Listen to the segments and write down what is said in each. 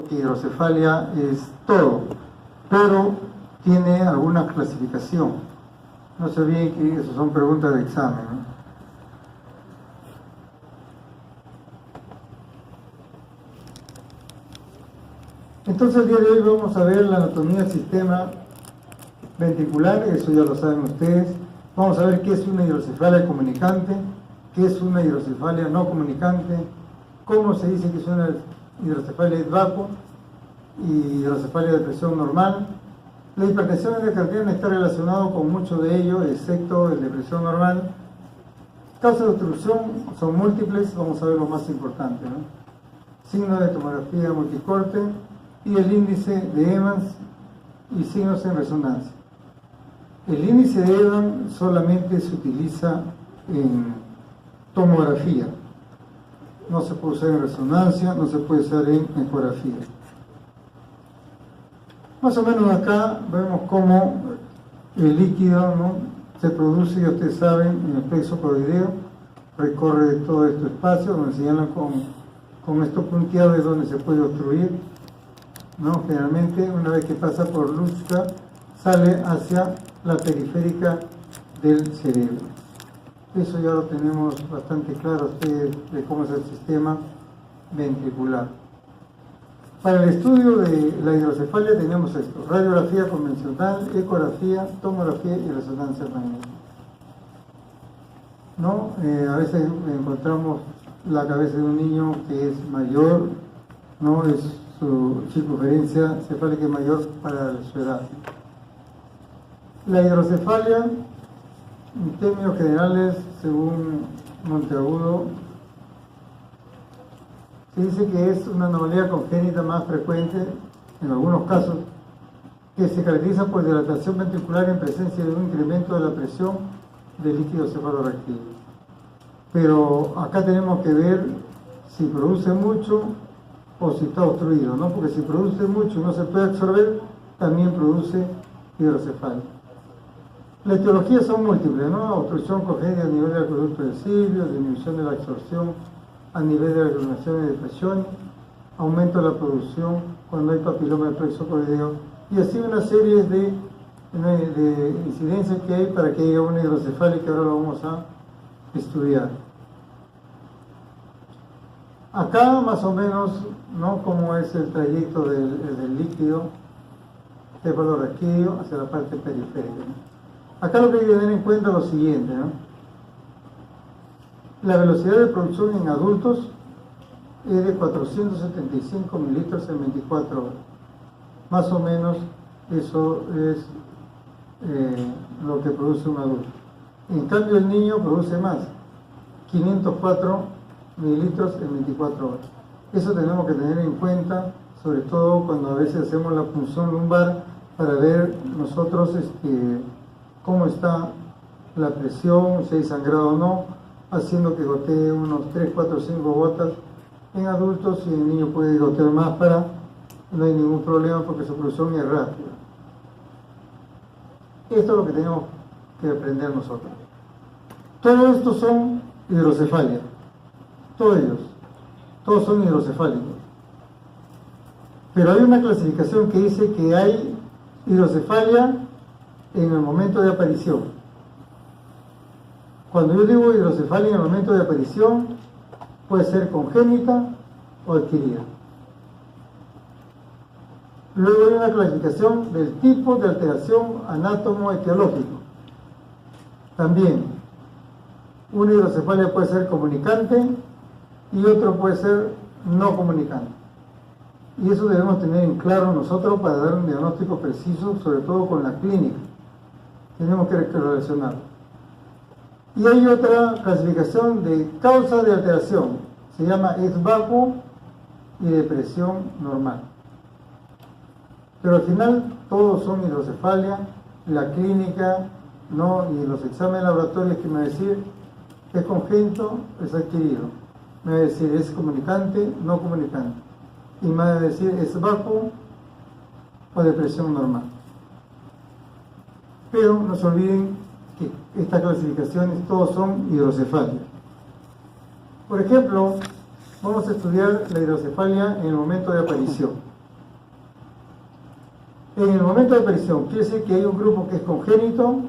que hidrocefalia es todo, pero tiene alguna clasificación. No se olviden que eso son preguntas de examen, ¿no? Entonces el día de hoy vamos a ver la anatomía del sistema ventricular, eso ya lo saben ustedes. Vamos a ver qué es una hidrocefalia comunicante, qué es una hidrocefalia no comunicante, cómo se dice que es una hidrocefalia de vacuo y hidrocefalia de presión normal. La hipertensión endocardiana está relacionado con mucho de ello, excepto el de presión normal. Causas de obstrucción son múltiples, vamos a ver lo más importante, ¿no? Signos de tomografía multicorte y el índice de Evans y signos en resonancia. El índice de Evans solamente se utiliza en tomografía. No se puede usar en resonancia, no se puede usar en ecografía. Más o menos acá vemos cómo el líquido, ¿no?, se produce, ya ustedes saben, en el plexo coroideo, recorre todo este espacio, donde señalan con esto punteado es donde se puede obstruir, ¿no? Generalmente, una vez que pasa por Lutzka, sale hacia la periférica del cerebro. Eso ya lo tenemos bastante claro ustedes de cómo es el sistema ventricular. Para el estudio de la hidrocefalia tenemos esto: radiografía convencional, ecografía, tomografía y resonancia magnética. ¿No? A veces encontramos la cabeza de un niño que es mayor, ¿no? Es su circunferencia cefálica mayor para su edad. La hidrocefalia, en términos generales, según Monteagudo, se dice que es una anomalía congénita más frecuente, en algunos casos, que se caracteriza por dilatación ventricular en presencia de un incremento de la presión del líquido cefalorraquídeo. Pero acá tenemos que ver si produce mucho o si está obstruido, ¿no? Porque si produce mucho y no se puede absorber, también produce hidrocefalia. Las etiologías son múltiples, ¿no? Obstrucción congénita a nivel del acueducto del cilio, disminución de la absorción a nivel de la aglomeración y depresión, aumento de la producción cuando hay papiloma del plexo coroideo, y así una serie de incidencias que hay para que haya una hidrocefalia, que ahora lo vamos a estudiar. Acá más o menos, ¿no?, cómo es el trayecto del líquido cefalorraquídeo hacia la parte periférica, ¿no? Acá lo que hay que tener en cuenta es lo siguiente, ¿no? La velocidad de producción en adultos es de 475 mililitros en 24 horas. Más o menos eso es lo que produce un adulto. En cambio el niño produce más, 504 mililitros en 24 horas. Eso tenemos que tener en cuenta, sobre todo cuando a veces hacemos la punción lumbar para ver nosotros cómo está la presión, si hay sangrado o no, haciendo que gotee unos 3, 4, 5 gotas en adultos, y el niño puede gotear más, no hay ningún problema porque su producción es rápida. Esto es lo que tenemos que aprender nosotros. Todos estos son hidrocefalias, todos son hidrocefálicos. Pero hay una clasificación que dice que hay hidrocefalia en el momento de aparición. Cuando yo digo hidrocefalia en el momento de aparición, puede ser congénita o adquirida. Luego hay una clasificación del tipo de alteración anátomo-etiológico. También, una hidrocefalia puede ser comunicante y otro puede ser no comunicante. Y eso debemos tener en claro nosotros para dar un diagnóstico preciso, sobre todo con la clínica. Tenemos que relacionarlo. Y hay otra clasificación de causa de alteración, se llama ex vacuo y de presión normal. Pero al final todos son hidrocefalia, la clínica, ¿no?, y los exámenes laboratorios que me va a decir es congénito, es adquirido. Me va a decir es comunicante, no comunicante. Y me va a decir es vacuo o de presión normal. Pero no se olviden que estas clasificaciones todos son hidrocefalias. Por ejemplo, vamos a estudiar la hidrocefalia en el momento de aparición. En el momento de aparición, quiere decir que hay un grupo que es congénito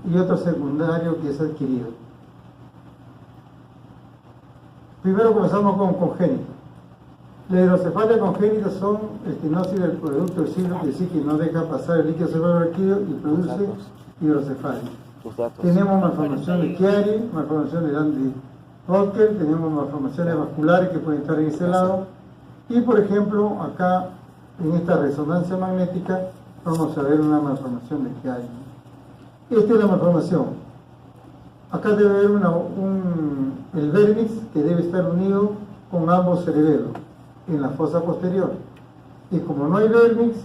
y otro secundario que es adquirido. Primero comenzamos con congénito. La hidrocefalia congénita son estenosis del producto del siglo, que decir que no deja pasar el líquido cefalorraquídeo y produce hidrocefalia. Tenemos malformación de Chiari, malformación de Dandy-Walker, tenemos malformaciones vasculares que pueden estar en ese lado. Y por ejemplo, acá en esta resonancia magnética vamos a ver una malformación de Chiari. Esta es la malformación. Acá debe haber el vérnix que debe estar unido con ambos cerebelos en la fosa posterior. Y como no hay vérnix,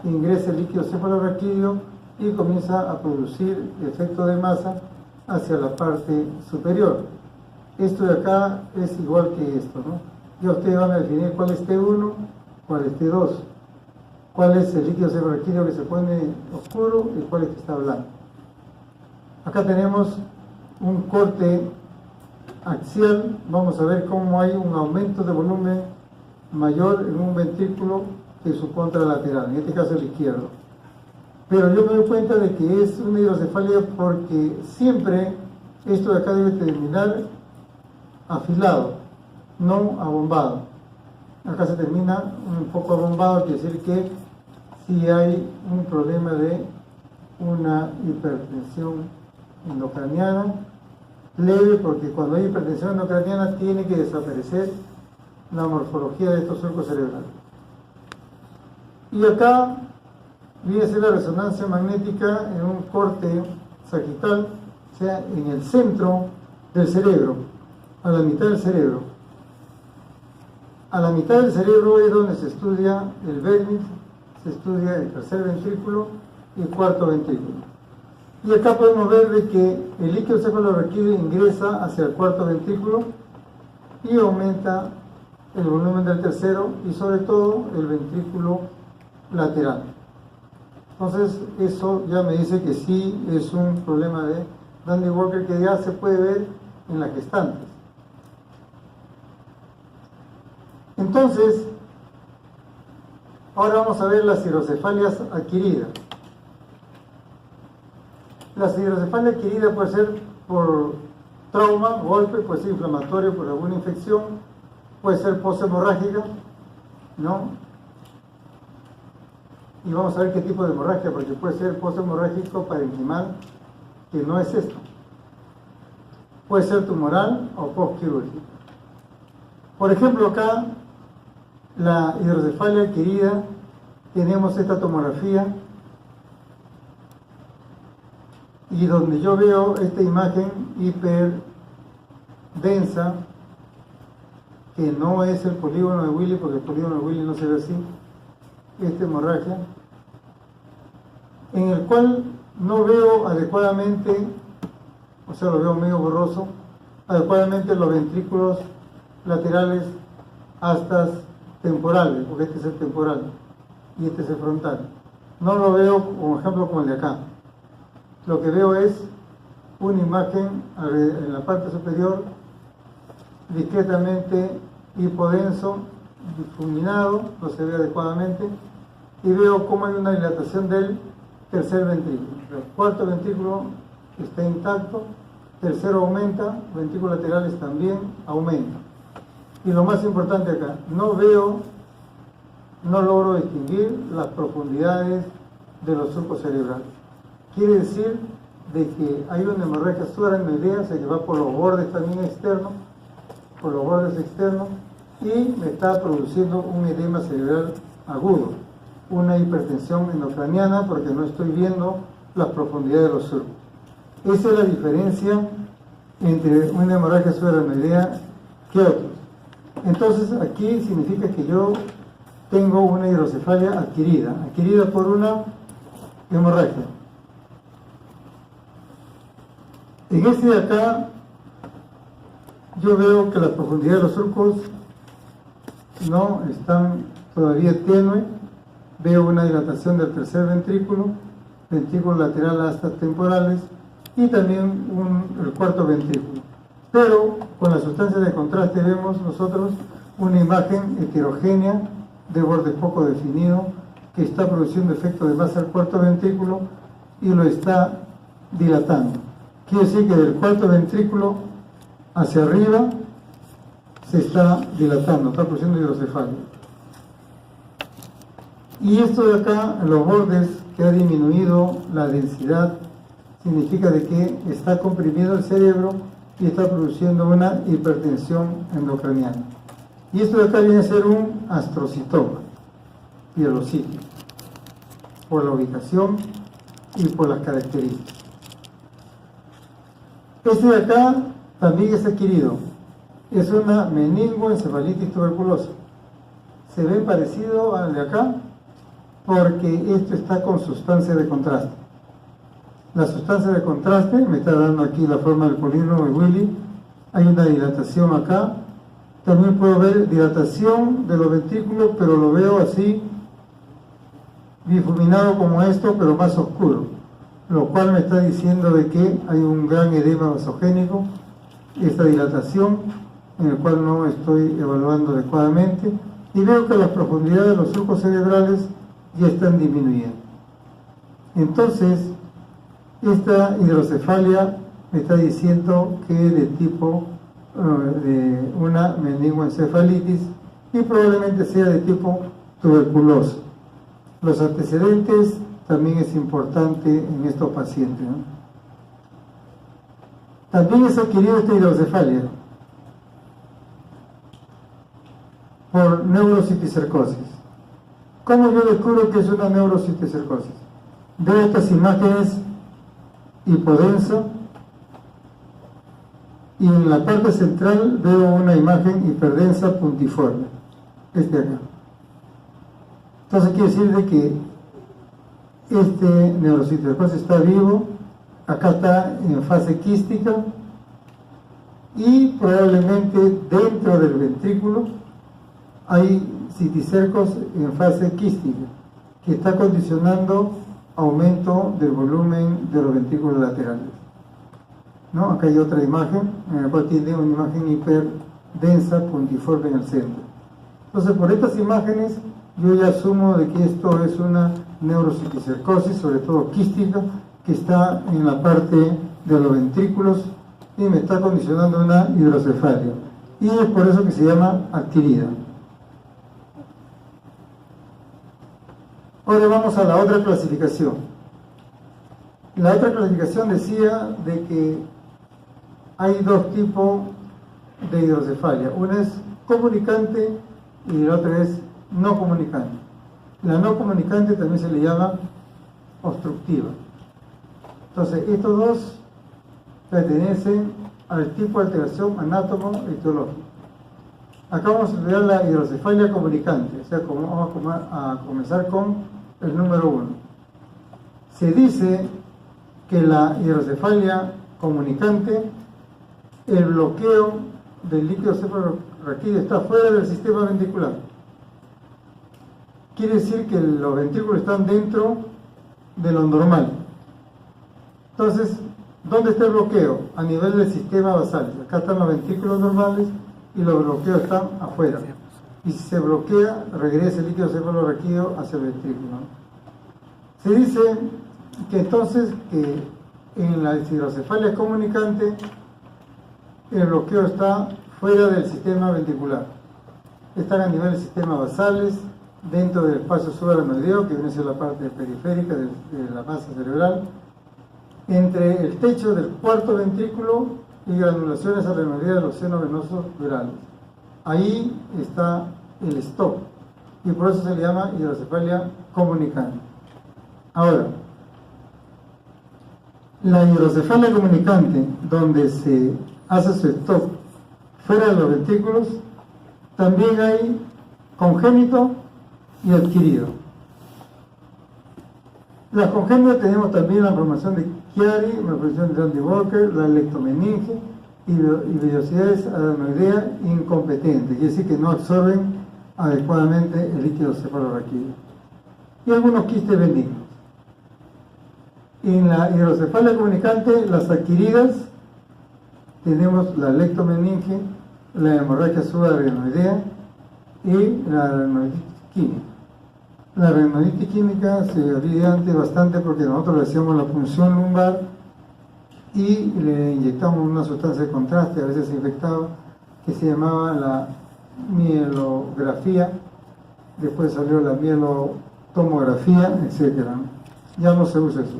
ingresa el líquido cefalorraquídeo y comienza a producir efecto de masa hacia la parte superior. Esto de acá es igual que esto, ¿no? Ya ustedes van a definir cuál es T1, cuál es T2, cuál es el líquido cefalorraquídeo que se pone oscuro y cuál es que está blanco. Acá tenemos un corte axial. Vamos a ver cómo hay un aumento de volumen mayor en un ventrículo que su contralateral, en este caso el izquierdo. Pero yo me doy cuenta de que es una hidrocefalia porque siempre esto de acá debe terminar afilado, no abombado. Acá se termina un poco abombado, quiere decir que si hay un problema de una hipertensión endocraniana leve, porque cuando hay hipertensión endocraniana tiene que desaparecer la morfología de estos surcos cerebrales. Y acá viene a ser la resonancia magnética en un corte sagital, o sea, en el centro del cerebro, a la mitad del cerebro. A la mitad del cerebro es donde se estudia el vérnix, se estudia el tercer ventrículo y el cuarto ventrículo. Y acá podemos ver de que el líquido cefalorraquídeo ingresa hacia el cuarto ventrículo y aumenta el volumen del tercero y sobre todo el ventrículo lateral. Entonces eso ya me dice que sí es un problema de Dandy-Walker que ya se puede ver en las gestantes. Entonces, ahora vamos a ver las hidrocefalias adquiridas. La hidrocefalia adquirida puede ser por trauma, golpe, puede ser inflamatorio por alguna infección, puede ser poshemorrágica, ¿no? Y vamos a ver qué tipo de hemorragia, porque puede ser poshemorrágico parenquimal, que no es esto. Puede ser tumoral o postquirúrgico. Por ejemplo, acá, la hidrocefalia adquirida, tenemos esta tomografía, y donde yo veo esta imagen hiperdensa, que no es el polígono de Willy, porque el polígono de Willy no se ve así, esta hemorragia, en el cual no veo adecuadamente, o sea, lo veo medio borroso, adecuadamente los ventrículos laterales astas temporales, porque este es el temporal y este es el frontal. No lo veo, como ejemplo, como el de acá. Lo que veo es una imagen en la parte superior discretamente hipodenso, difuminado, no se ve adecuadamente, y veo cómo hay una dilatación del tercer ventrículo. El cuarto ventrículo está intacto, tercero aumenta, ventrículos laterales también aumentan. Y lo más importante acá, no logro distinguir las profundidades de los surcos cerebrales. Quiere decir de que hay una hemorragia subaracnoidea, o sea que va por los bordes también externos, por los bordes externos, y me está produciendo un edema cerebral agudo, una hipertensión endocraniana, porque no estoy viendo las profundidades de los surcos. Esa es la diferencia entre una hemorragia subaracnoidea que otros. Entonces aquí significa que yo tengo una hidrocefalia adquirida por una hemorragia. En este de acá, yo veo que la profundidad de los surcos no están todavía tenue. Veo una dilatación del tercer ventrículo lateral astas temporales y también el cuarto ventrículo. Pero con la sustancia de contraste vemos nosotros una imagen heterogénea de borde poco definido que está produciendo efecto de masa al cuarto ventrículo y lo está dilatando. Quiere decir que del cuarto ventrículo hacia arriba se está dilatando, está produciendo hidrocefalia. Y esto de acá, en los bordes, que ha disminuido la densidad, significa de que está comprimido el cerebro y está produciendo una hipertensión endocraniana. Y esto de acá viene a ser un astrocitoma pielocítico, por la ubicación y por las características. Este de acá también es adquirido, es una meningoencefalitis tuberculosa. Se ve parecido al de acá porque esto está con sustancia de contraste. La sustancia de contraste, me está dando aquí la forma del polígono de Willy, hay una dilatación acá, también puedo ver dilatación de los ventrículos, pero lo veo así, difuminado como esto, pero más oscuro, lo cual me está diciendo de que hay un gran edema vasogénico, esta dilatación, en el cual no estoy evaluando adecuadamente, y veo que las profundidades de los surcos cerebrales ya están disminuyendo. Entonces, esta hidrocefalia me está diciendo que es de tipo de una meningoencefalitis y probablemente sea de tipo tuberculoso. Los antecedentes también es importante en estos pacientes, ¿no? También es adquirido esta hidrocefalia por neurociticercosis. ¿Cómo yo descubro que es una neurociticercosis? Veo estas imágenes hipodensa y en la parte central veo una imagen hiperdensa puntiforme, este acá. Entonces quiere decir de que este neurociticercosis está vivo, acá está en fase quística y probablemente dentro del ventrículo hay citicercos en fase quística que está condicionando aumento del volumen de los ventrículos laterales, ¿no? Acá hay otra imagen en la cual tiene una imagen hiperdensa puntiforme en el centro. Entonces, por estas imágenes yo ya asumo de que esto es una neurociticercosis, sobre todo quística, que está en la parte de los ventrículos y me está condicionando una hidrocefalia. Y es por eso que se llama adquirida. Ahora vamos a la otra clasificación. La otra clasificación decía de que hay dos tipos de hidrocefalia. Una es comunicante y la otra es no comunicante. La no comunicante también se le llama obstructiva. Entonces, estos dos pertenecen al tipo de alteración anátomo-etiológica. Acá vamos a estudiar la hidrocefalia comunicante, o sea, vamos a comenzar con el número 1. Se dice que la hidrocefalia comunicante, el bloqueo del líquido cefalorraquídeo está fuera del sistema ventricular. Quiere decir que los ventrículos están dentro de lo normal. Entonces, ¿dónde está el bloqueo? A nivel del sistema basal. Acá están los ventrículos normales y los bloqueos están afuera. Y si se bloquea, regresa el líquido cefalorraquídeo hacia el ventrículo. Se dice que entonces que en la hidrocefalia comunicante el bloqueo está fuera del sistema ventricular. Están a nivel del sistema basales, dentro del espacio subaracnoideo, que viene a ser la parte periférica de la masa cerebral, entre el techo del cuarto ventrículo y granulaciones aracnoideas de los senos venosos durales. Ahí está el stop y por eso se le llama hidrocefalia comunicante. Ahora, la hidrocefalia comunicante, donde se hace su stop fuera de los ventrículos, también hay congénito y adquirido. Las congénitas tenemos también la formación de Chiari, la formación de Andy Walker, la leptomeninge y vellosidades aracnoideas incompetentes, es decir, que no absorben adecuadamente el líquido cefalorraquídeo. Y algunos quistes benignos. En la hidrocefalia comunicante, las adquiridas, tenemos la leptomeninge, la hemorragia subaracnoidea y la aracnoiditis química. La renonitis química se olvida antes bastante porque nosotros le hacíamos la punción lumbar y le inyectamos una sustancia de contraste, a veces se infectaba, que se llamaba la mielografía, después salió la mielotomografía, etc. Ya no se usa eso.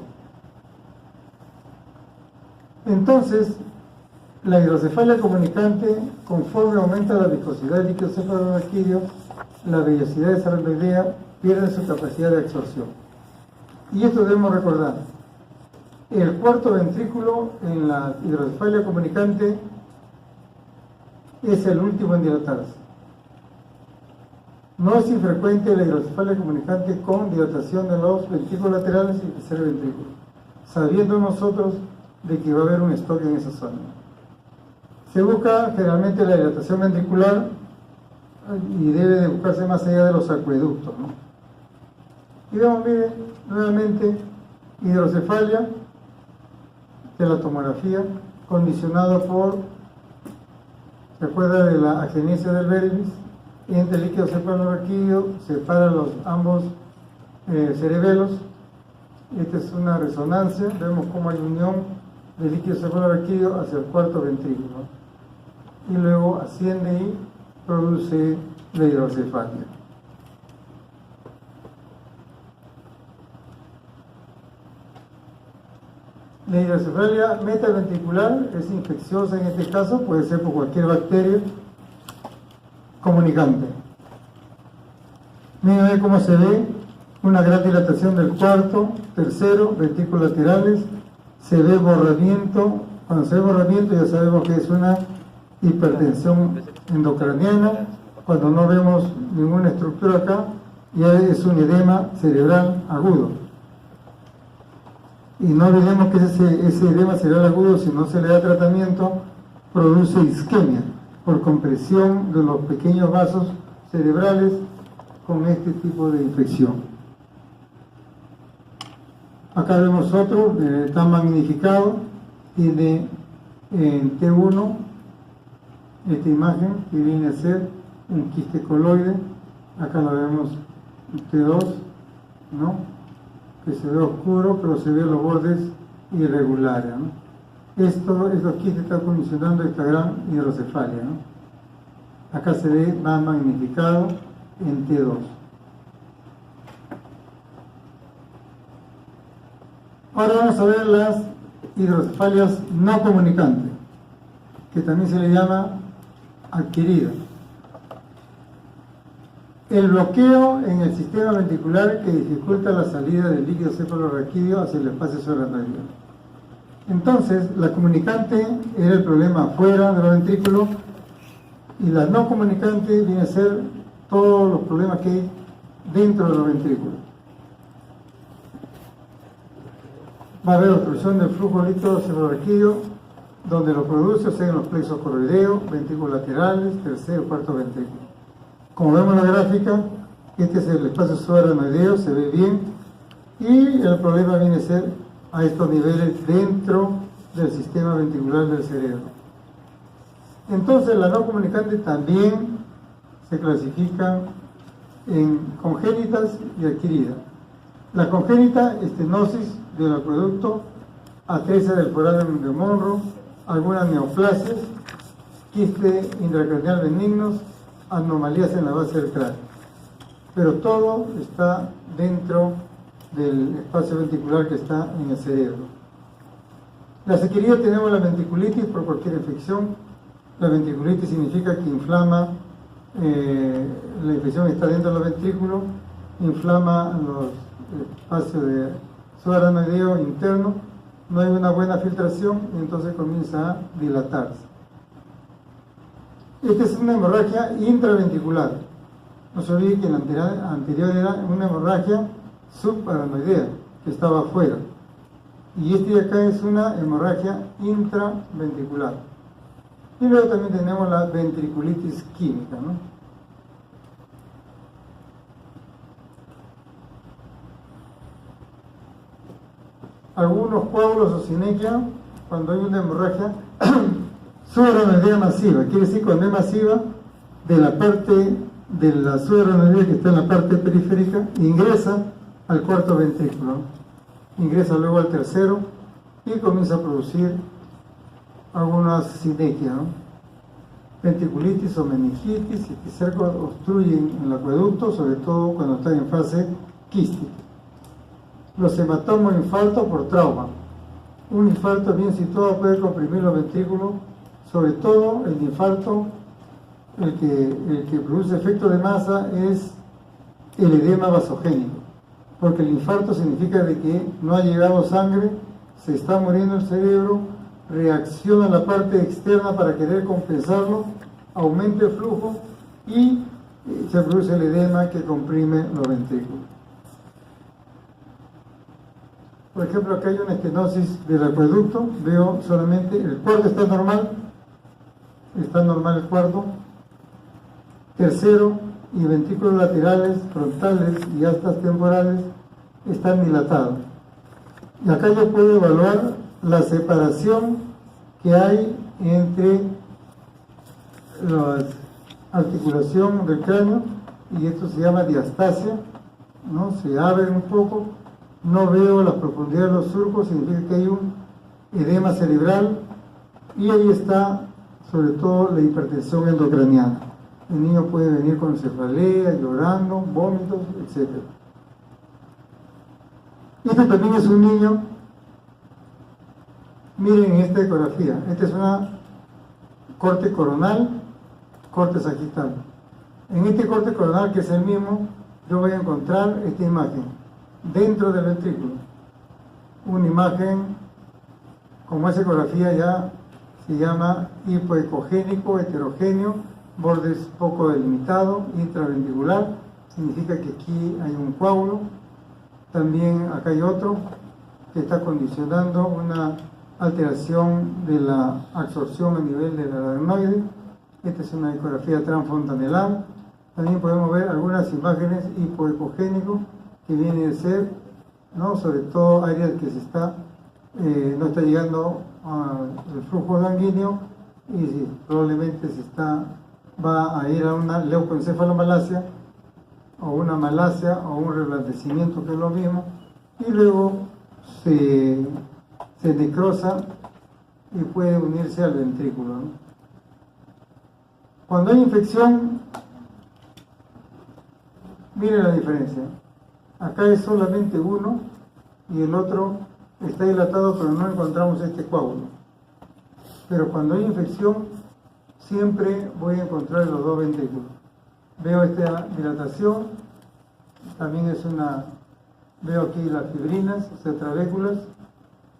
Entonces, la hidrocefalia comunicante, conforme aumenta la viscosidad del líquido cefalorraquídeo, la vellosidad desarrolloidea pierde su capacidad de absorción. Y esto debemos recordar. El cuarto ventrículo en la hidrocefalia comunicante es el último en dilatarse. No es infrecuente la hidrocefalia comunicante con dilatación de los ventrículos laterales y tercer ventrículo, sabiendo nosotros de que va a haber un stock en esa zona. Se busca generalmente la dilatación ventricular y debe de buscarse más allá de los acueductos, ¿no? Y vemos, miren, nuevamente, hidrocefalia de la tomografía, condicionado por, ¿se acuerda de la agenesia del Beribis? Entre el líquido cefalorraquídeo, separa los ambos cerebelos. Esta es una resonancia, vemos cómo hay unión del líquido cefalorraquídeo hacia el cuarto ventrículo. Y luego asciende y produce la hidrocefalia. La hidrocefalia metaventricular es infecciosa en este caso, puede ser por cualquier bacteria comunicante. Miren cómo se ve una gran dilatación del cuarto, tercero, ventrículos laterales, se ve borramiento. Cuando se ve borramiento ya sabemos que es una hipertensión endocraniana. Cuando no vemos ninguna estructura acá, ya es un edema cerebral agudo. Y no olvidemos que ese edema cerebral agudo, si no se le da tratamiento, produce isquemia por compresión de los pequeños vasos cerebrales con este tipo de infección. Acá vemos otro, está magnificado, tiene en T1 esta imagen que viene a ser un quiste coloide. Acá lo vemos T2, ¿no? Que se ve oscuro, pero se ve los bordes irregulares, ¿no? Estos quistes están condicionando esta gran hidrocefalia, ¿no? Acá se ve más magnificado en T2. Ahora vamos a ver las hidrocefalias no comunicantes, que también se le llama adquirida. El bloqueo en el sistema ventricular que dificulta la salida del líquido cefalorraquídeo hacia el espacio subaracnoideo. Entonces, la comunicante era el problema afuera de los ventrículos y la no comunicante viene a ser todos los problemas que hay dentro de los ventrículos. Va a haber obstrucción del flujo líquido cefalorraquídeo, donde lo produce, o sea, en los plexos coroideos, ventrículos laterales, tercero, cuarto ventrículo. Como vemos en la gráfica, este es el espacio subaracnoideo, se ve bien, y el problema viene a ser a estos niveles dentro del sistema ventricular del cerebro. Entonces, la no comunicante también se clasifica en congénitas y adquiridas. La congénita, estenosis del acueducto, atresia del foramen de Monro, algunas neoplasias, quiste intracraneal benignos, anomalías en la base del cráneo. Pero todo está dentro del espacio ventricular que está en el cerebro. La adquirida tenemos la ventriculitis por cualquier infección. La ventriculitis significa que inflama, la infección está dentro del ventrículo, inflama los espacios de subaracnoideo interno, no hay una buena filtración y entonces comienza a dilatarse. Esta es una hemorragia intraventricular. No se olvide que la anterior era una hemorragia subaracnoidea, que estaba afuera. Y este de acá es una hemorragia intraventricular. Y luego también tenemos la ventriculitis química, ¿no? Algunos coágulos o sinequia, cuando hay una hemorragia subaracnoidea masiva, quiere decir cuando es masiva de la parte de la subarachnoidea que está en la parte periférica ingresa al cuarto ventrículo, ingresa luego al tercero y comienza a producir algunas sinequias, ¿no? Ventriculitis o meningitis, y que cerca obstruyen el acueducto, sobre todo cuando están en fase quística. Los hematomas o infartos por trauma. Un infarto bien situado puede comprimir los ventrículos, sobre todo el infarto, el que produce efecto de masa es el edema vasogénico, porque el infarto significa de que no ha llegado sangre, se está muriendo el cerebro, reacciona la parte externa para querer compensarlo, aumenta el flujo y se produce el edema que comprime los ventrículos. Por ejemplo, acá hay una estenosis del acueducto, veo solamente el cuarto está normal el cuarto, tercero y ventrículos laterales, frontales y astas temporales están dilatados. Y acá yo puedo evaluar la separación que hay entre la articulación del cráneo, y esto se llama diastasia, ¿no? Se abre un poco, no veo la profundidad de los surcos, significa que hay un edema cerebral, y ahí está sobre todo la hipertensión endocraniana. El niño puede venir con cefalea, llorando, vómitos, etc. Este también es un niño. Miren en esta ecografía, esta es una corte coronal, corte sagital. En este corte coronal, que es el mismo, yo voy a encontrar esta imagen dentro del ventrículo. Una imagen, como esa ecografía ya se llama hipoecogénico, heterogéneo, bordes poco delimitados, intraventricular, significa que aquí hay un coágulo. También acá hay otro que está condicionando una alteración de la absorción a nivel del aracnoide. Esta es una ecografía transfontanelar. También podemos ver algunas imágenes hipoecogénico que viene de ser, ¿no? Sobre todo áreas que no está llegando al flujo sanguíneo y probablemente va a ir a una leucoencefalomalacia o una malasia o un reblandecimiento, que es lo mismo, y luego se necrosa y puede unirse al ventrículo, ¿no? Cuando hay infección, miren la diferencia. Acá es solamente uno y el otro está dilatado, pero no encontramos este coágulo. Pero cuando hay infección, siempre voy a encontrar los dos ventrículos. Veo esta dilatación, también veo aquí las fibrinas, o sea, trabéculas.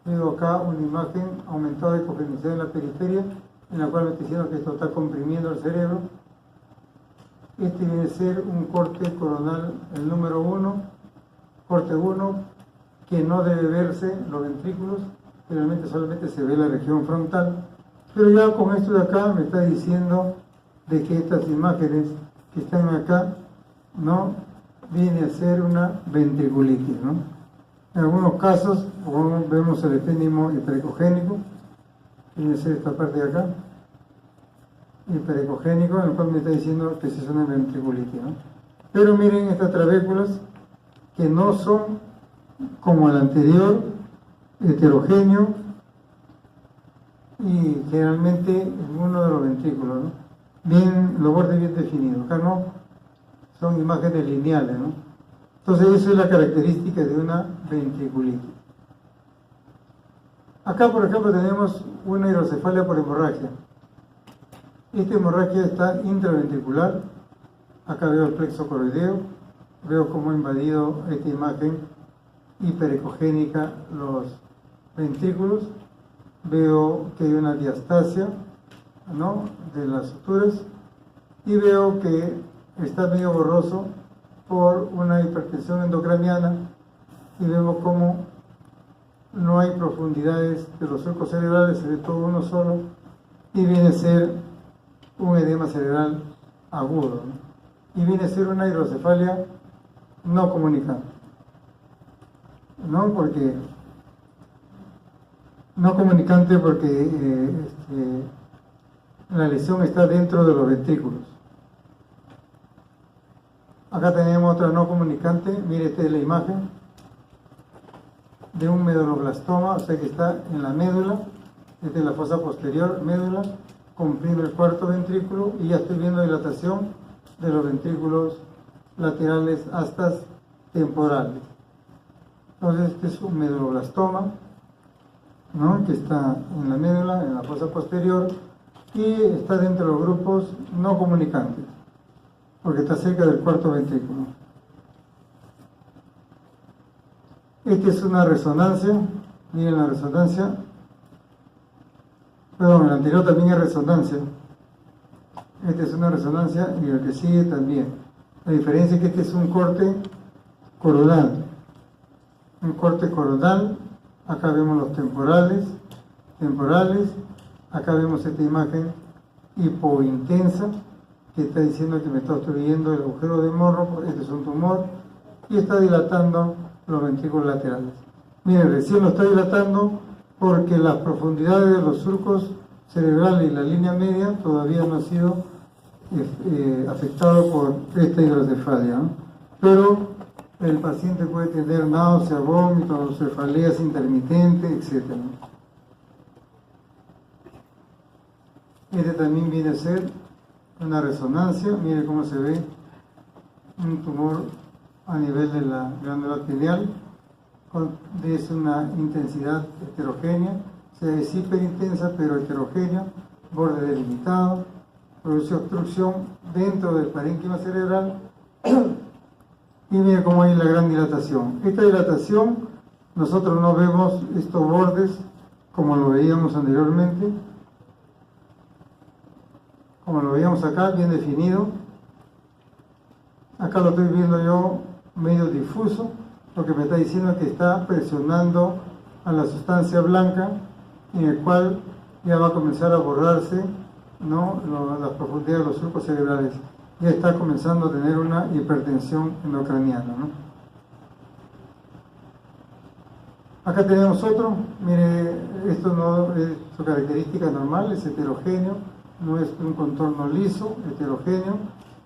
Veo acá una imagen aumentada de cogenicidad en la periferia, en la cual me está diciendo que esto está comprimiendo el cerebro. Este viene a ser un corte coronal, el número 1, corte 1, que no debe verse los ventrículos, generalmente solamente se ve la región frontal. Pero ya con esto de acá me está diciendo de que estas imágenes que están acá, ¿no? Viene a ser una ventriculitis, ¿no? En algunos casos, como vemos el epénimo hiperecogénico, viene a ser esta parte de acá, hiperecogénico, en el cual me está diciendo que es una ventriculitis, ¿no? Pero miren estas trabéculas que no son como el anterior, heterogéneo y generalmente en uno de los ventrículos, ¿no? Bien, los bordes bien definidos. Acá no, son imágenes lineales, ¿no? Entonces, esa es la característica de una ventriculitis. Acá, por ejemplo, tenemos una hidrocefalia por hemorragia. Esta hemorragia está intraventricular. Acá veo el plexo coroideo. Veo cómo ha invadido esta imagen hiperecogénica los ventrículos. Veo que hay una diastasia, ¿no?, de las suturas. Y veo que está medio borroso por una hipertensión endocraniana, y vemos cómo no hay profundidades de los surcos cerebrales, se ve todo uno solo, y viene a ser un edema cerebral agudo, ¿no? Y viene a ser una hidrocefalia no comunicante, ¿no? Porque la lesión está dentro de los ventrículos. Acá tenemos otra no comunicante. Mire, esta es la imagen de un meduloblastoma, o sea que está en la médula. Esta es la fosa posterior, médula, comprime el cuarto ventrículo y ya estoy viendo dilatación de los ventrículos laterales hasta temporales. Entonces, este es un meduloblastoma, ¿no?, que está en la médula, en la fosa posterior, y está dentro de los grupos no comunicantes, porque está cerca del cuarto ventrículo. Esta es una resonancia, miren la resonancia, perdón, el anterior también es resonancia. Esta es una resonancia y el que sigue también. La diferencia es que este es un corte coronal. Un corte coronal, acá vemos los temporales, acá vemos esta imagen hipointensa que está diciendo que me está obstruyendo el agujero de morro, este es un tumor, y está dilatando los ventrículos laterales. Miren, recién lo está dilatando porque las profundidades de los surcos cerebrales y la línea media todavía no han sido afectados por esta hidrocefalia, ¿no? Pero el paciente puede tener náusea, vómitos, cefaleas intermitentes, etc. Este también viene a ser una resonancia. Mire cómo se ve un tumor a nivel de la glándula pineal, es una intensidad heterogénea, o sea, es hiperintensa pero heterogénea, borde delimitado, produce obstrucción dentro del parénquima cerebral y mira cómo hay la gran dilatación. Esta dilatación, nosotros no vemos estos bordes como lo veíamos anteriormente, como lo veíamos acá, bien definido. Acá lo estoy viendo yo medio difuso, lo que me está diciendo es que está presionando a la sustancia blanca, en el cual ya va a comenzar a borrarse, ¿no?, las profundidades de los surcos cerebrales. Ya está comenzando a tener una hipertensión endocraniana, ¿no? Acá tenemos otro. Mire, esto no es su característica normal, es heterogéneo, no es un contorno liso, heterogéneo.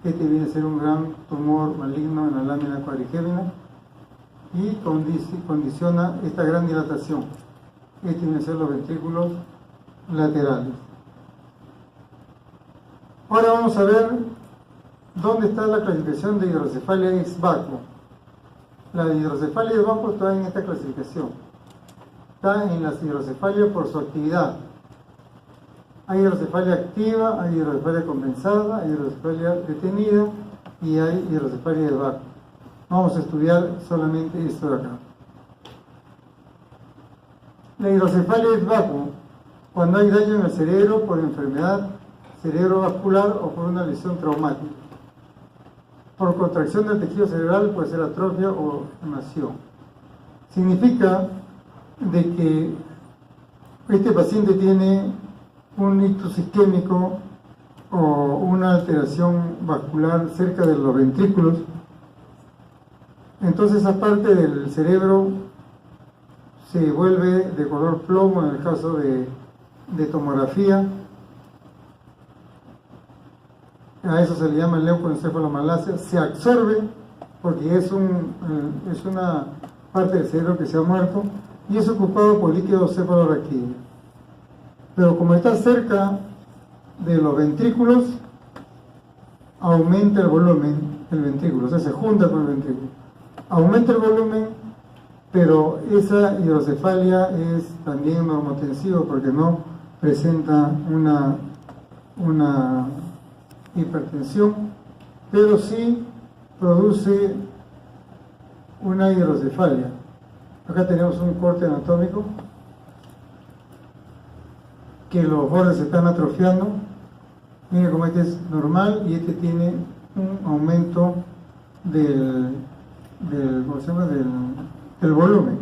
Este viene a ser un gran tumor maligno en la lámina cuadrigémina y condiciona esta gran dilatación. Este viene a ser los ventrículos laterales. Ahora vamos a ver dónde está la clasificación de hidrocefalia ex vacuo. La hidrocefalia ex vacuo está en esta clasificación. Está en las hidrocefalias por su actividad. Hay hidrocefalia activa, hay hidrocefalia compensada, hay hidrocefalia detenida y hay hidrocefalia de vacuo. Vamos a estudiar solamente esto de acá. La hidrocefalia es vacuo cuando hay daño en el cerebro por enfermedad cerebrovascular o por una lesión traumática. Por contracción del tejido cerebral puede ser atrofia o inflamación. Significa de que este paciente tiene un ictus isquémico o una alteración vascular cerca de los ventrículos. Entonces esa parte del cerebro se vuelve de color plomo en el caso de tomografía. A eso se le llama leucoencefalomalacia. Se absorbe porque es una parte del cerebro que se ha muerto y es ocupado por líquido cefalorraquídeo. Pero como está cerca de los ventrículos, aumenta el volumen del ventrículo, o sea, se junta con el ventrículo. Aumenta el volumen, pero esa hidrocefalia es también normotensiva porque no presenta una hipertensión, pero sí produce una hidrocefalia. Acá tenemos un corte anatómico que los bordes se están atrofiando. Miren cómo este es normal y este tiene un aumento del volumen.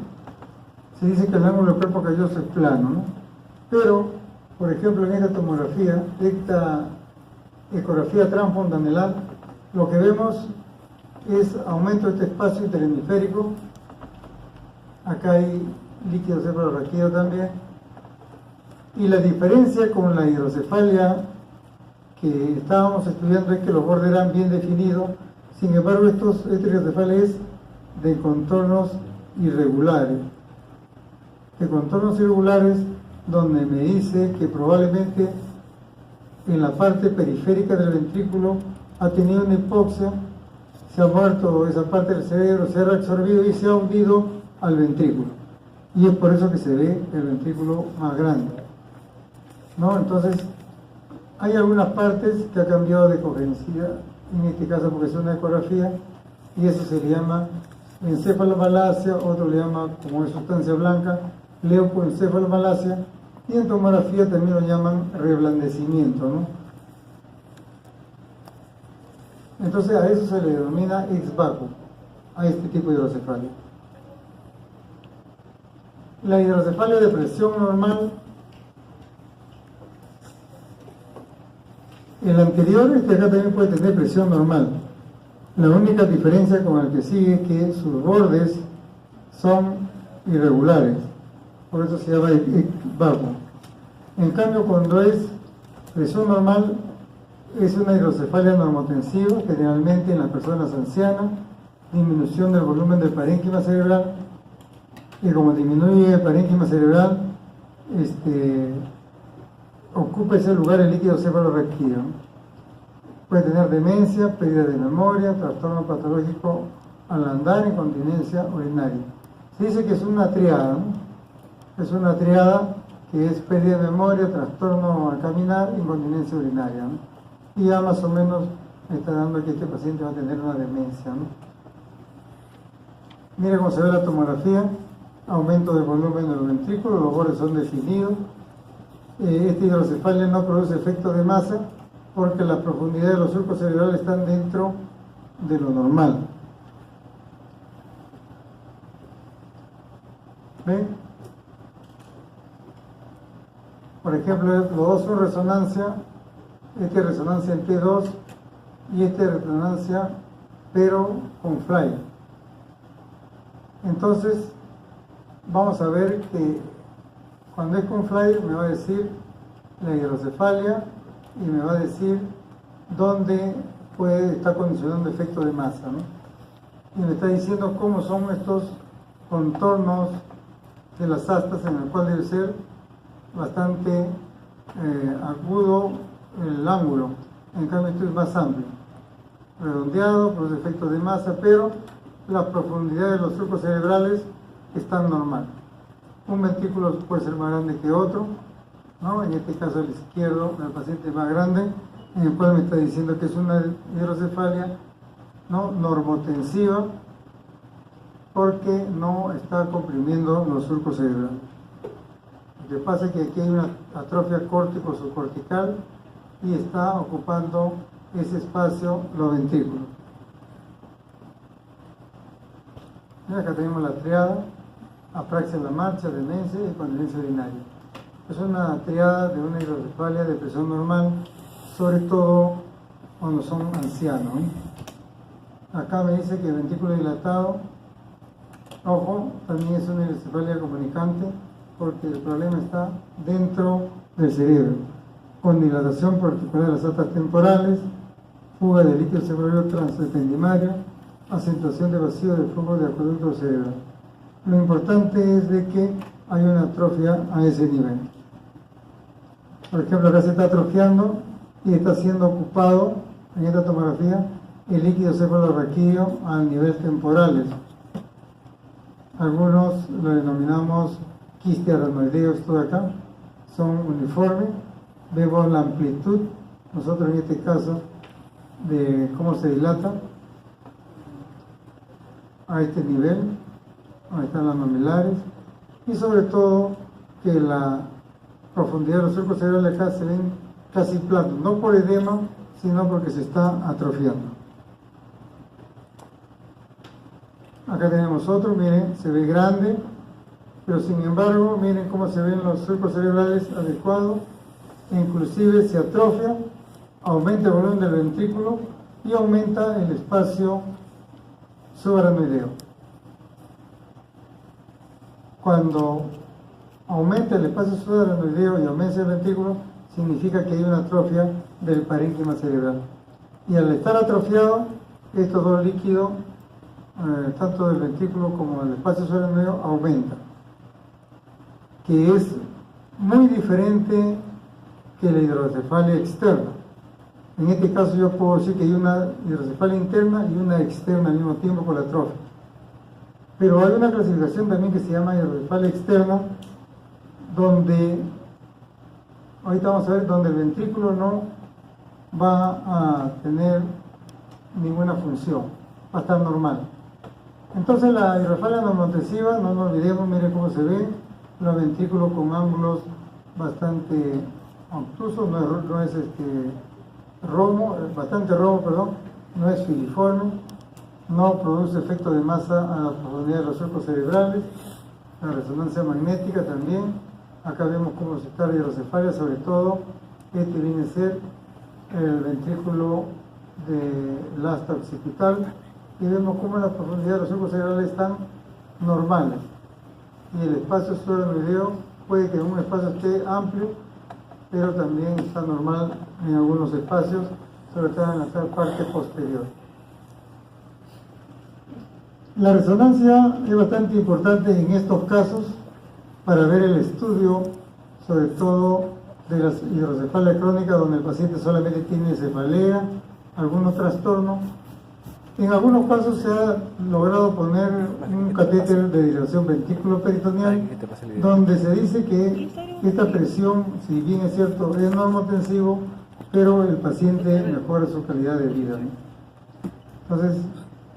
Se dice que el ángulo del cuerpo calloso es plano, ¿no? Pero, por ejemplo, en esta tomografía, esta ecografía transfontanelar, lo que vemos es aumento de este espacio interhemisférico. Acá hay líquido cefalorraquídeo también. Y la diferencia con la hidrocefalia que estábamos estudiando es que los bordes eran bien definidos, Sin embargo, este hidrocefalia es de contornos irregulares. De contornos irregulares donde me dice que probablemente en la parte periférica del ventrículo ha tenido una hipoxia, se ha muerto esa parte del cerebro, se ha reabsorbido y se ha hundido al ventrículo. Y es por eso que se ve el ventrículo más grande, ¿no? Entonces, hay algunas partes que ha cambiado de congenicidad, en este caso porque es una ecografía, y eso se le llama encefalomalacia, otro le llama, como es sustancia blanca, leucoencefalomalacia, y en tomografía también lo llaman reblandecimiento, ¿no? Entonces a eso se le denomina ex vacuo, a este tipo de hidrocefalia. La hidrocefalia de presión normal, el anterior, este acá también puede tener presión normal. La única diferencia con el que sigue es que sus bordes son irregulares, por eso se llama vacuo. En cambio, cuando es presión normal, es una hidrocefalia normotensiva, generalmente en las personas ancianas, disminución del volumen del parénquima cerebral, y como disminuye el parénquima cerebral, ocupa ese lugar el líquido cefalorraquídeo. Puede tener demencia, pérdida de memoria, trastorno patológico al andar, incontinencia urinaria. Se dice que es una triada, ¿no? Es una triada que es pérdida de memoria, trastorno al caminar, incontinencia urinaria, ¿no? Y ya más o menos me está dando que este paciente va a tener una demencia, ¿no? Mira cómo se ve la tomografía, aumento del volumen del ventrículo, los bordes son definidos. Esta hidrocefalia no produce efecto de masa porque la profundidad de los surcos cerebrales están dentro de lo normal. ¿Ven? Por ejemplo, los dos son resonancia, esta es resonancia en T2 y esta es resonancia pero con fly. Entonces, vamos a ver que cuando es con fly me va a decir la hidrocefalia y me va a decir dónde puede estar condicionando efecto de masa, ¿no? Y me está diciendo cómo son estos contornos de las astas, en el cual debe ser bastante agudo el ángulo. En cambio esto es más amplio, redondeado, produce efectos de masa, pero la profundidad de los surcos cerebrales están normal. Un ventrículo puede ser más grande que otro, ¿no? En este caso el izquierdo del paciente es más grande, en el cual me está diciendo que es una hidrocefalia, ¿no?, normotensiva, porque no está comprimiendo los surcos cerebrales. Lo que pasa es que aquí hay una atrofia córtico-subcortical y está ocupando ese espacio los ventrículos. Y acá tenemos la triada: apraxia en la marcha, demencia y incontinencia urinaria. Es una triada de una hidrocefalia de presión normal, sobre todo cuando son ancianos, ¿no? Acá me dice que el ventrículo dilatado, ojo, también es una hidrocefalia comunicante, porque el problema está dentro del cerebro, con dilatación particular de las astas temporales, fuga de líquido cerebral transependimario, acentuación de vacío del flujo de acueducto cerebral. Lo importante es de que hay una atrofia a ese nivel. Por ejemplo, acá se está atrofiando y está siendo ocupado en esta tomografía el líquido cefalorraquídeo a nivel temporales. Algunos lo denominamos quiste aracnoideo, esto de acá, son uniformes. Vemos la amplitud, nosotros en este caso, de cómo se dilata a este nivel, donde están las mamilares, y sobre todo que la profundidad de los surcos cerebrales acá se ven casi planos, no por edema, sino porque se está atrofiando. Acá tenemos otro, miren, se ve grande, pero sin embargo, miren cómo se ven los surcos cerebrales adecuados, e inclusive se atrofia, aumenta el volumen del ventrículo y aumenta el espacio subaracnoideo. Cuando aumenta el espacio subaracnoideo y aumenta el ventrículo, significa que hay una atrofia del parénquima cerebral. Y al estar atrofiado, estos dos líquidos, tanto del ventrículo como del espacio subaracnoideo, aumentan, que es muy diferente que la hidrocefalia externa. En este caso yo puedo decir que hay una hidrocefalia interna y una externa al mismo tiempo por la atrofia. Pero hay una clasificación también que se llama hidrocefalia externa, donde, ahorita vamos a ver, donde el ventrículo no va a tener ninguna función, va a estar normal. Entonces la hidrocefalia normotensiva, no nos olvidemos, miren cómo se ve, los ventrículos con ángulos bastante obtusos, no es bastante romo, perdón, no es filiforme, no produce efecto de masa a la profundidad de los surcos cerebrales, la resonancia magnética también, acá vemos cómo se está la hidrocefalia, sobre todo, este viene a ser el ventrículo del asta occipital, y vemos cómo la profundidad de los surcos cerebrales están normales, y el espacio subaracnoideo puede que en un espacio esté amplio, pero también está normal en algunos espacios, sobre todo en la parte posterior. La resonancia es bastante importante en estos casos para ver el estudio, sobre todo de las hidrocefalia crónicas, donde el paciente solamente tiene cefalea, algunos trastornos. En algunos casos se ha logrado poner un catéter de dilatación ventriculoperitoneal, donde se dice que esta presión, si bien es cierto, es normotensivo, pero el paciente mejora su calidad de vida, ¿no? Entonces,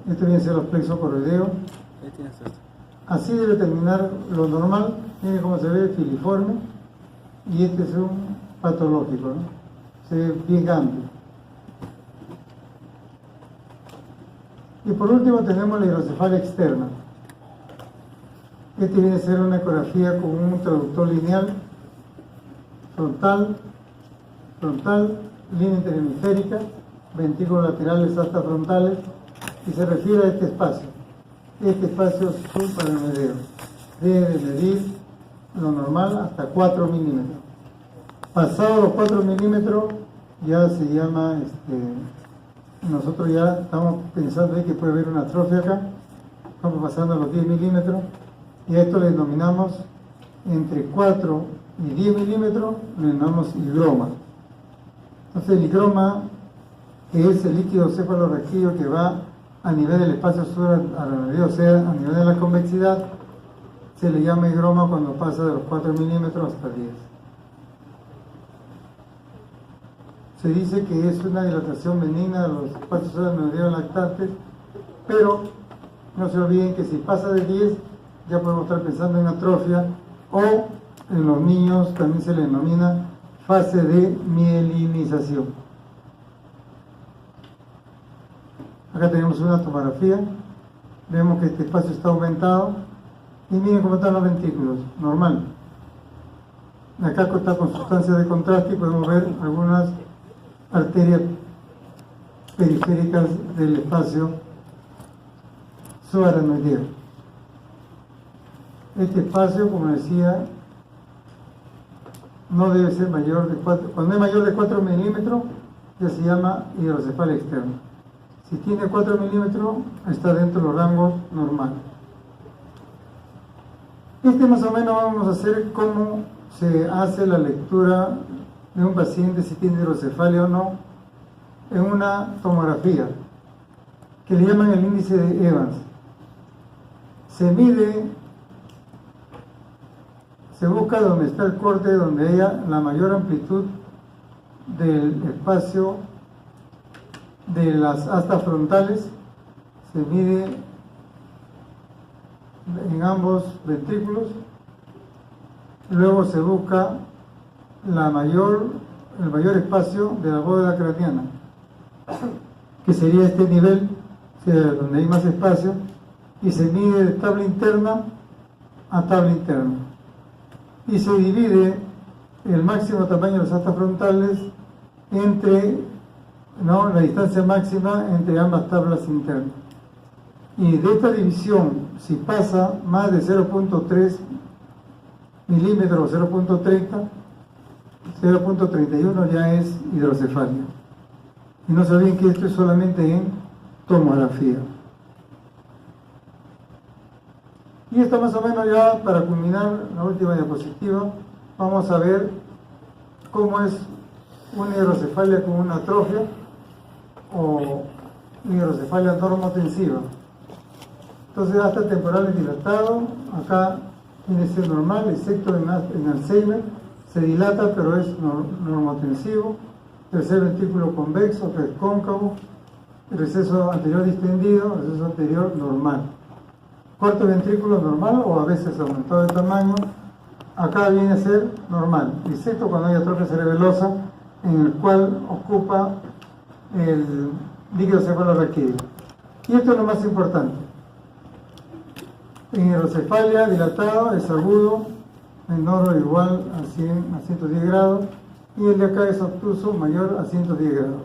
este viene a ser los plexos coroideos. Así debe terminar lo normal. Miren cómo se ve, filiforme, y este es un patológico, ¿no? Se ve bien amplio. Y por último tenemos la hidrocefalia externa. Este viene a ser una ecografía con un traductor lineal, frontal, línea interhemisférica, ventrículos laterales hasta frontales, y se refiere a este espacio. Este espacio subaracnoideo debe medir lo normal hasta 4 milímetros. Pasado los 4 milímetros ya se llama, nosotros ya estamos pensando que puede haber una atrofia acá, estamos pasando a los 10 milímetros, y a esto le denominamos entre 4 y 10 milímetros, le denominamos higroma. Entonces el higroma, que es el líquido cefalorraquídeo que va a nivel del espacio subaracnoideo, o sea, a nivel de la convexidad, se le llama higroma cuando pasa de los 4 milímetros hasta 10. Se dice que es una dilatación benigna de los espacios subaracnoideos lactantes, pero no se olviden que si pasa de 10, ya podemos estar pensando en atrofia, o en los niños también se le denomina fase de mielinización. Acá tenemos una tomografía, vemos que este espacio está aumentado, y miren cómo están los ventrículos, normal. Acá está con sustancias de contraste y podemos ver algunas arterias periféricas del espacio subaracnoideo. Este espacio, como decía, no debe ser mayor de 4, cuando es mayor de 4 milímetros ya se llama hidrocefalia externa. Si tiene 4 milímetros está dentro de los rangos normales. Más o menos vamos a hacer cómo se hace la lectura de un paciente si tiene hidrocefalia o no en una tomografía que le llaman el índice de Evans. Se mide, se busca donde está el corte, donde haya la mayor amplitud del espacio de las astas frontales, se mide en ambos ventrículos, luego se busca el mayor espacio de la bóveda craneana, que sería este nivel, donde hay más espacio, y se mide de tabla interna a tabla interna, y se divide el máximo tamaño de las astas frontales entre la distancia máxima entre ambas tablas internas. Y de esta división, si pasa más de 0.3 milímetros o 0.31 ya es hidrocefalia. Y no se olviden que esto es solamente en tomografía. Y esto más o menos ya para culminar la última diapositiva, vamos a ver cómo es una hidrocefalia con una atrofia o una hidrocefalia normotensiva. Entonces hasta temporal dilatado, acá tiene que ser normal, excepto en Alzheimer, se dilata pero es normotensivo. Tercer ventrículo convexo, que es cóncavo, el receso anterior distendido, el receso anterior normal. Cuarto ventrículo normal o a veces aumentado de tamaño, acá viene a ser normal, excepto cuando hay atrofia cerebelosa en el cual ocupa el líquido cefalorraquídeo. Y esto es lo más importante. En hidrocefalia dilatado es agudo, menor o igual a 110 grados, y el de acá es obtuso, mayor a 110 grados.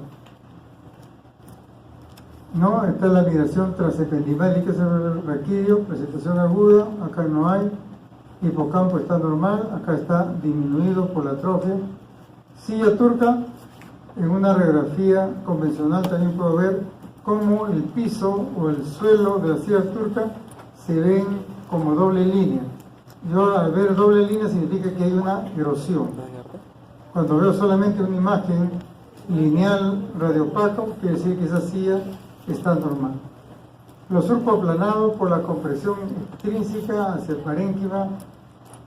¿No? Está la migración transependimal líquido cefalorraquídeo, presentación aguda, acá no hay. Hipocampo está normal, acá está disminuido por la atrofia. Silla turca, en una radiografía convencional también puedo ver cómo el piso o el suelo de la silla turca se ven como doble línea. Yo al ver doble línea significa que hay una erosión. Cuando veo solamente una imagen lineal radiopaco, quiere decir que esa silla está normal. Los surcos aplanados por la compresión extrínseca hacia el parénquima,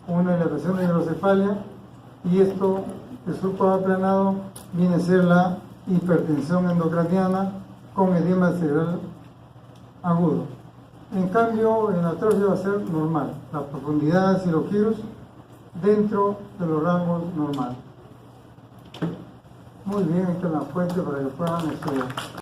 una dilatación de hidrocefalia, y esto, el surco aplanado, viene a ser la hipertensión endocraniana con edema cerebral agudo. En cambio, en la atrofia va a ser normal, la profundidad y los giros dentro de los rangos normales. Muy bien, esta es la fuente para que puedan estudiar.